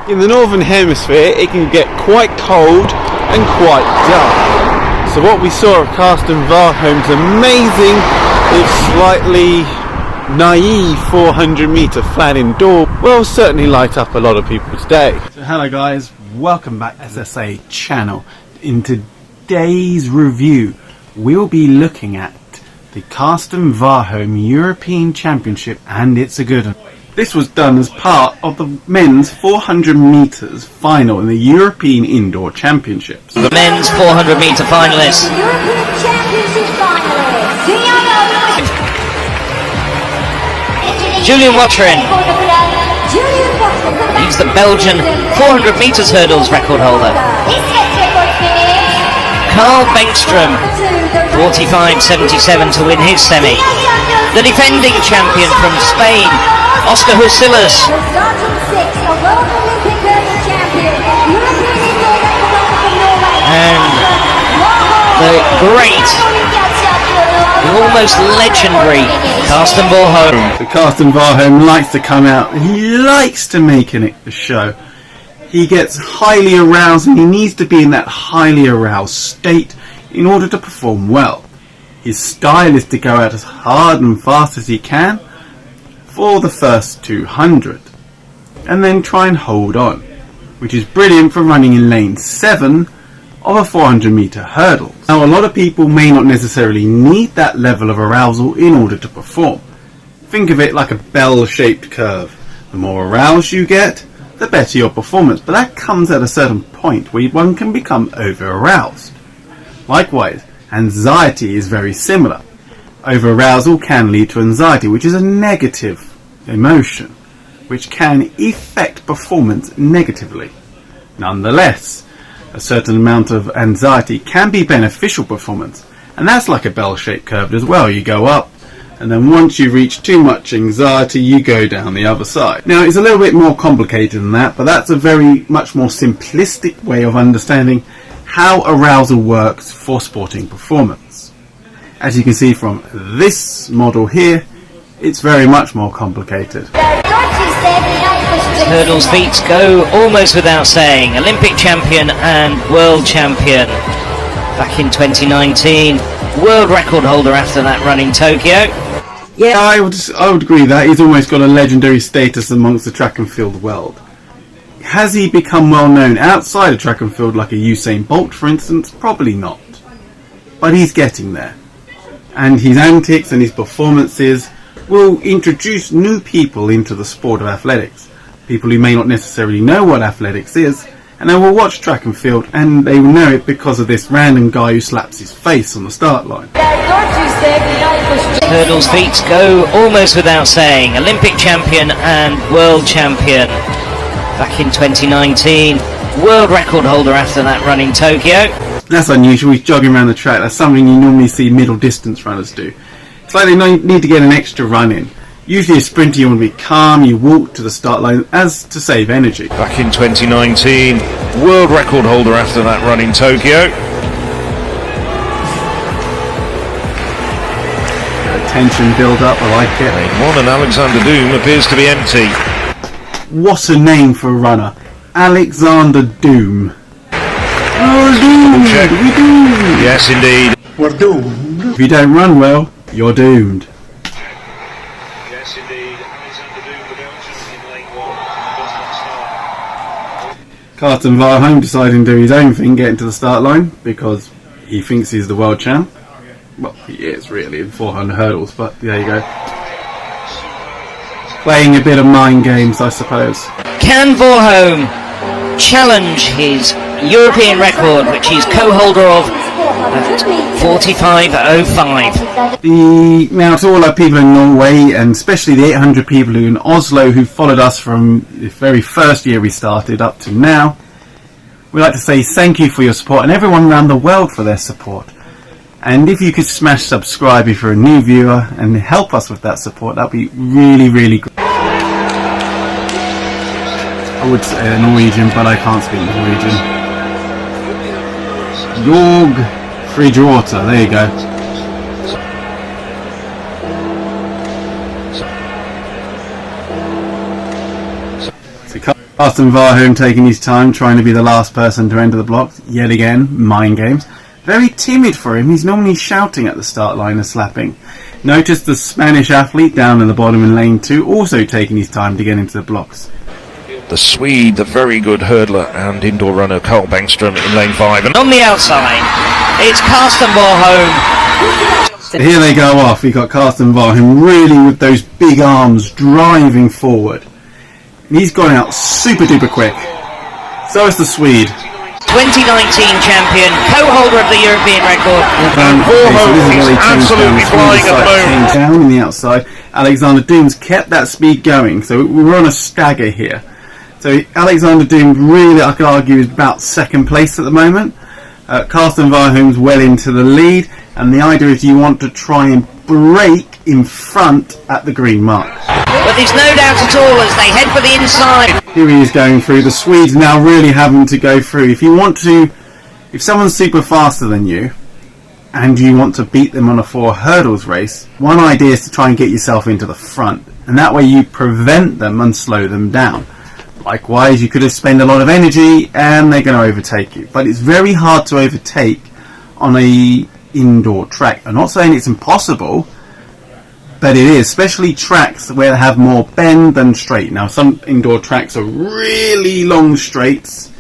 In the northern hemisphere it can get quite cold and quite dark. So what we saw of Karsten Warholm's amazing, if slightly naive 400 meter flat indoor will certainly light up a lot of people's day. So hello guys, welcome back to SSA channel. In today's review we'll be looking at the Karsten Warholm European Championship, and it's a good one. This was done as part of the men's 400 meters final in the European Indoor Championships. The men's 400 meter finalists. European Championship finalists. Julian Watrin. He's the Belgian 400 meters hurdles record holder. Carl Bengtström, 45.77 to win his semi. The defending champion from Spain, Óscar Husillos. And the great, the almost legendary Karsten Warholm. So Karsten Warholm likes to come out, he likes to make a show. He gets highly aroused and he needs to be in that highly aroused state in order to perform well. His style is to go out as hard and fast as he can for the first 200 and then try and hold on, which is brilliant for running in lane 7 of a 400 meter hurdle. Now a lot of people may not necessarily need that level of arousal in order to perform. Think of it like a bell-shaped curve. The more aroused you get, the better your performance, but that comes at a certain point where one can become over-aroused. Likewise, anxiety is very similar. Over-arousal can lead to anxiety, which is a negative emotion, which can affect performance negatively. Nonetheless, a certain amount of anxiety can be beneficial performance, and that's like a bell-shaped curve as well. You go up, and then once you reach too much anxiety, you go down the other side. Now, it's a little bit more complicated than that, but that's a very much more simplistic way of understanding how arousal works for sporting performance. As you can see from this model here, it's very much more complicated. Hurdles feats go almost without saying. Olympic champion and world champion back in 2019. World record holder after that run in Tokyo. Yeah, I would agree that he's almost got a legendary status amongst the track and field world. Has he become well known outside of track and field like a Usain Bolt, for instance? Probably not. But he's getting there. And his antics and his performances will introduce new people into the sport of athletics. People who may not necessarily know what athletics is, and they will watch track and field and they will know it because of this random guy who slaps his face on the start line. Hurdles feats go almost without saying. Olympic champion and world champion back in 2019. World record holder after that run in Tokyo. That's unusual, he's jogging around the track. That's something you normally see middle distance runners do. It's like they need to get an extra run in. Usually a sprinter, you want to be calm, you walk to the start line as to save energy. Back in 2019, world record holder after that run in Tokyo. Tension build up, I like it. Lane 1 and Alexander Doom appears to be empty. What a name for a runner. Alexander Doom. We're doomed! Check. We're doomed! Yes, indeed. We're doomed. If you don't run well, you're doomed. Yes, indeed. Alexander Doom, the Belgian, in lane 1. Does not start. Karsten Warholm deciding to do his own thing, getting to the start line, because he thinks he's the world champ. Well, he is really in 400 hurdles, but there you go. Playing a bit of mind games, I suppose. Can Warholm challenge his European record, which he's co-holder of at 45.05? Now, to all our people in Norway, and especially the 800 people in Oslo who followed us from the very first year we started up to now, we'd like to say thank you for your support, and everyone around the world for their support. And if you could smash subscribe if you're a new viewer and help us with that support, that'd be really, really great. I would say Norwegian, but I can't speak Norwegian. Jorg Friedwater, there you go. So Karsten Warholm taking his time, trying to be the last person to enter the blocks. Yet again, mind games. Very timid for him. He's normally shouting at the start line and slapping. Notice the Spanish athlete down in the bottom in lane 2, also taking his time to get into the blocks. The Swede, the very good hurdler and indoor runner Carl Bengtström in lane 5. And on the outside, it's Karsten Warholm. Here they go off. You've got Karsten Warholm really with those big arms driving forward. And he's gone out super duper quick. So is the Swede. 2019 champion, co-holder of the European record. And Warholm is absolutely flying at the moment. Down in the outside, Alexander Dooms kept that speed going. So we're on a stagger here. So Alexander Dooms really, I could argue, is about second place at the moment. Karsten Warholm's well into the lead, and the idea is you want to try and break in front at the green mark. But there's no doubt at all as they head for the inside. Here he is going through. The Swedes now really having to go through. If someone's super faster than you, and you want to beat them on a 4 hurdles race, one idea is to try and get yourself into the front, and that way you prevent them and slow them down. Likewise, you could have spent a lot of energy and they're going to overtake you. But it's very hard to overtake on a indoor track. I'm not saying it's impossible, but it is, especially tracks where they have more bend than straight. Now, some indoor tracks are really long straights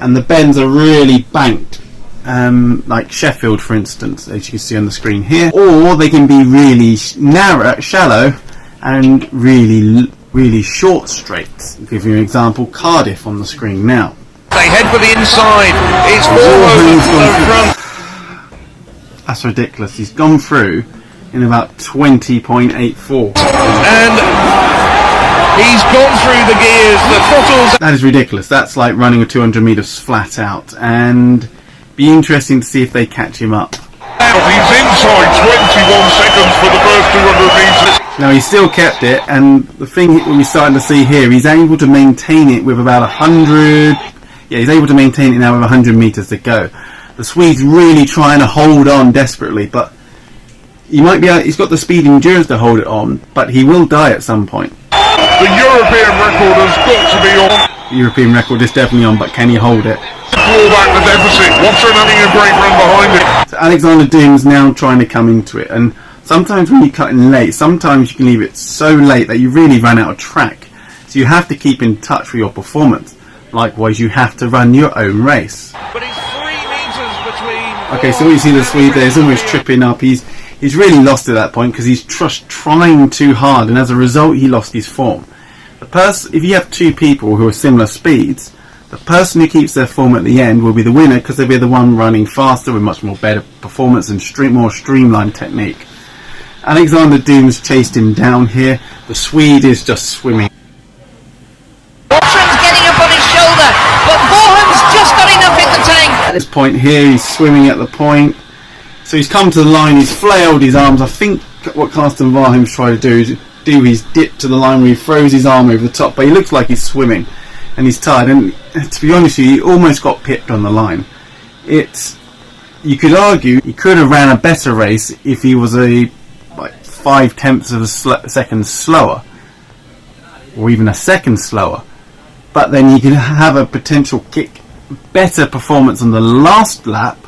and the bends are really banked, like Sheffield, for instance, as you can see on the screen here. Or they can be really narrow, shallow, and really short straights. I'll give you an example, Cardiff on the screen now. They head for the inside. It's Warholm front. That's ridiculous. He's gone through in about 20.84. And he's gone through the gears. The throttles. That is ridiculous. That's like running a 200 metres flat out. And be interesting to see if they catch him up. He's inside 21 seconds for the first 200 metres. Now he still kept it, and the thing we're starting to see here, he's able to maintain it with about 100. Yeah, he's able to maintain it now with 100 metres to go. The Swede's really trying to hold on desperately, but he might be. He's got the speed and endurance to hold it on, but he will die at some point. The European record has got to be on. The European record is definitely on, but can he hold it? Pull back the deficit. Watson having a great run behind it. So Alexander Doom's now trying to come into it, and sometimes when you cut in late, sometimes you can leave it so late that you really run out of track. So you have to keep in touch with your performance. Likewise, you have to run your own race. But it's 3 metres between. Okay, so what you see the Swede there is almost tripping up. He's really lost at that point because he's trying too hard, and as a result, he lost his form. If you have 2 people who are similar speeds, the person who keeps their form at the end will be the winner because they'll be the one running faster with much more better performance and more streamlined technique. Alexander Dooms chased him down here. The Swede is just swimming. Watson's getting up on his shoulder, but Warholm's just got enough in the tank. At this point here, he's swimming at the point. So he's come to the line, he's flailed his arms. I think what Karsten Warholm's trying to do is his dip to the line where he throws his arm over the top, but he looks like he's swimming and he's tired. And to be honest with you, he almost got pipped on the line. You could argue he could have ran a better race if he was 5/10 of a second slower, or even a second slower. But then you can have a potential better performance on the last lap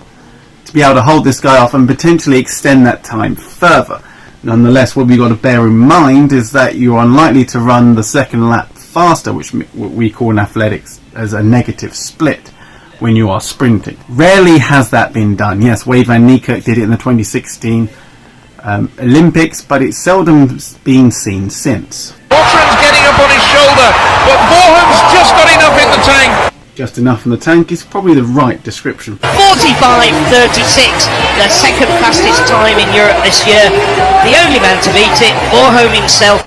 to be able to hold this guy off and potentially extend that time further. Nonetheless, what we've got to bear in mind is that you're unlikely to run the second lap faster, which we call in athletics as a negative split when you are sprinting. Rarely has that been done. Yes, Wade van Niekerk did it in the 2016 Olympics, but it's seldom been seen since. Watson's getting up on his shoulder, but Warholm's just got enough in the tank. Just enough in the tank is probably the right description. 45.36, the second fastest time in Europe this year. The only man to beat it, Warholm himself.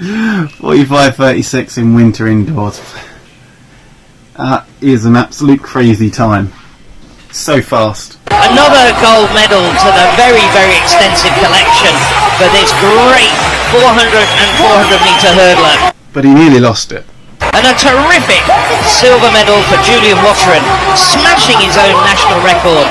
45.36 in winter indoors. That is an absolute crazy time. So fast. Another gold medal to the very, very extensive collection for this great 400 and 400 metre hurdler. But he nearly lost it. And a terrific silver medal for Julian Watron, smashing his own national record.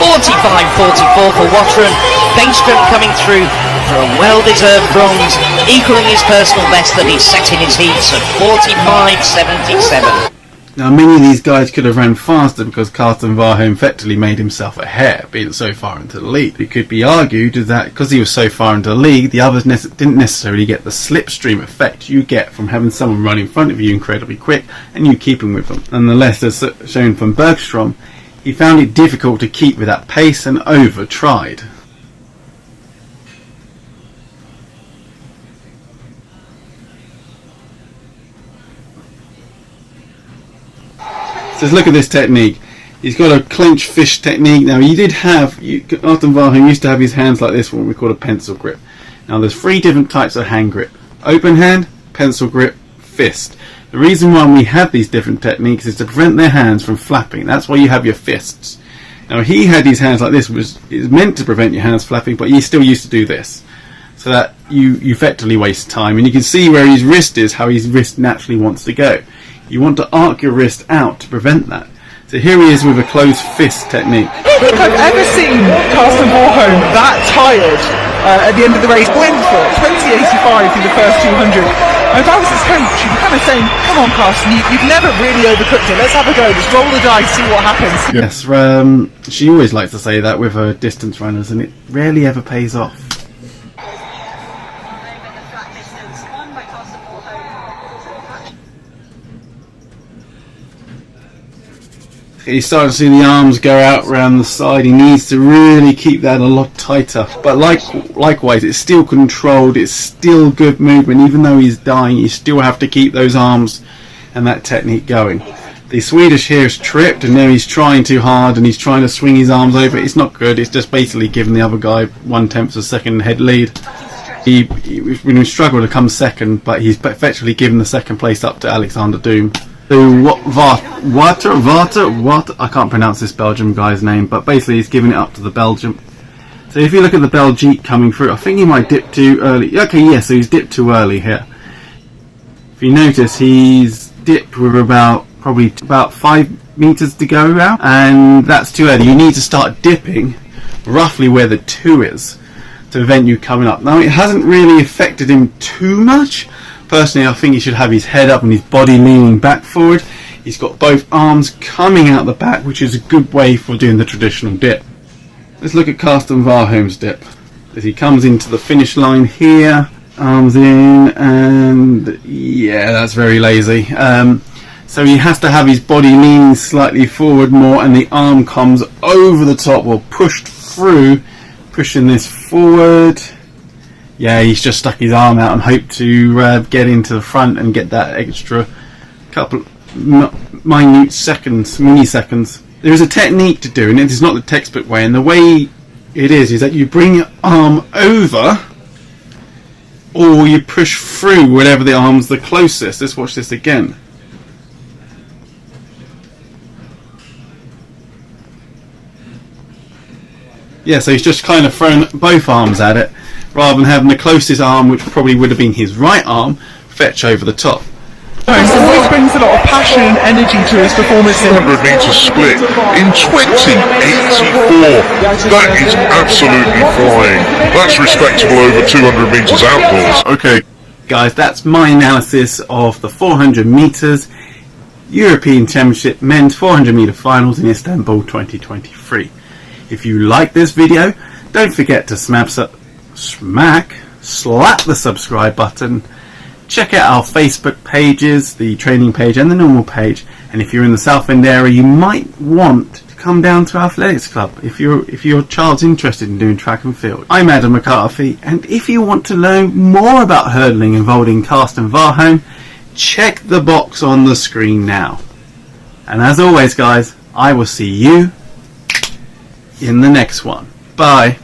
45.44 for Watron. Bengtström coming through for a well-deserved bronze, equalling his personal best that he set in his heats of 45.77. Now, many of these guys could have ran faster because Karsten Warholm effectively made himself a hair, being so far into the lead. It could be argued that because he was so far into the lead, the others didn't necessarily get the slipstream effect you get from having someone run in front of you incredibly quick and you keeping with them. Nonetheless, as shown from Bergstrom, he found it difficult to keep with that pace and over-tried. So let's look at this technique. He's got a clench fish technique. Now Karsten Warholm used to have his hands like this, what we call a pencil grip. Now there's 3 different types of hand grip: open hand, pencil grip, fist. The reason why we have these different techniques is to prevent their hands from flapping. That's why you have your fists. Now he had his hands like this, is meant to prevent your hands flapping, but he still used to do this, so that you effectively waste time. And you can see where his wrist is, how his wrist naturally wants to go. You want to arc your wrist out to prevent that. So here he is with a closed fist technique. I don't think I've ever seen Karsten Warholm that tired at the end of the race. Went for it, 20.85 through the first 200. And if I was his coach, you'd be kind of saying, come on Karsten, you've never really overcooked it. Let's have a go, just roll the dice, see what happens. Yes, she always likes to say that with her distance runners, and it rarely ever pays off. He's starting to see the arms go out around the side. He needs to really keep that a lot tighter. But likewise, it's still controlled. It's still good movement. Even though he's dying, you still have to keep those arms and that technique going. The Swedish here is tripped, and now he's trying too hard, and he's trying to swing his arms over. It's not good. It's just basically giving the other guy 1/10 of a second head lead. He struggled to come second, but he's effectively given the second place up to Alexander Doom. So what? I can't pronounce this Belgian guy's name, but basically he's giving it up to the Belgian. So if you look at the Belgique coming through, I think he might dip too early. Okay, yeah, so he's dipped too early here. If you notice, he's dipped with probably about 5 meters to go now, and that's too early. You need to start dipping roughly where the 2 is to prevent you coming up. Now, it hasn't really affected him too much. Personally, I think he should have his head up and his body leaning back forward. He's got both arms coming out the back, which is a good way for doing the traditional dip. Let's look at Karsten Warholm's dip. As he comes into the finish line here, arms in, and yeah, that's very lazy. So he has to have his body leaning slightly forward more, and the arm comes over the top, or pushed through, pushing this forward. Yeah, he's just stuck his arm out and hoped to get into the front and get that extra couple minute seconds, milliseconds. There is a technique to doing it. It's not the textbook way, and the way it is that you bring your arm over, or you push through whatever the arm's the closest. Let's watch this again. Yeah, so he's just kind of thrown both arms at it, rather than having the closest arm, which probably would have been his right arm, fetch over the top. So this brings a lot of passion and energy to his performance. 200 metre split in 2084. That is absolutely flying. That's respectable over 200 metres outdoors. Okay, guys, that's my analysis of the 400 metres European Championship Men's 400 metre Finals in Istanbul 2023. If you like this video, don't forget to slap the subscribe button. Check out our Facebook pages, the training page and the normal page. And if you're in the South End area, you might want to come down to our athletics club if your child's interested in doing track and field. I'm Adam McCarthy, and if you want to learn more about hurdling involving Karsten Warholm, check the box on the screen now. And as always, guys, I will see you in the next one. Bye.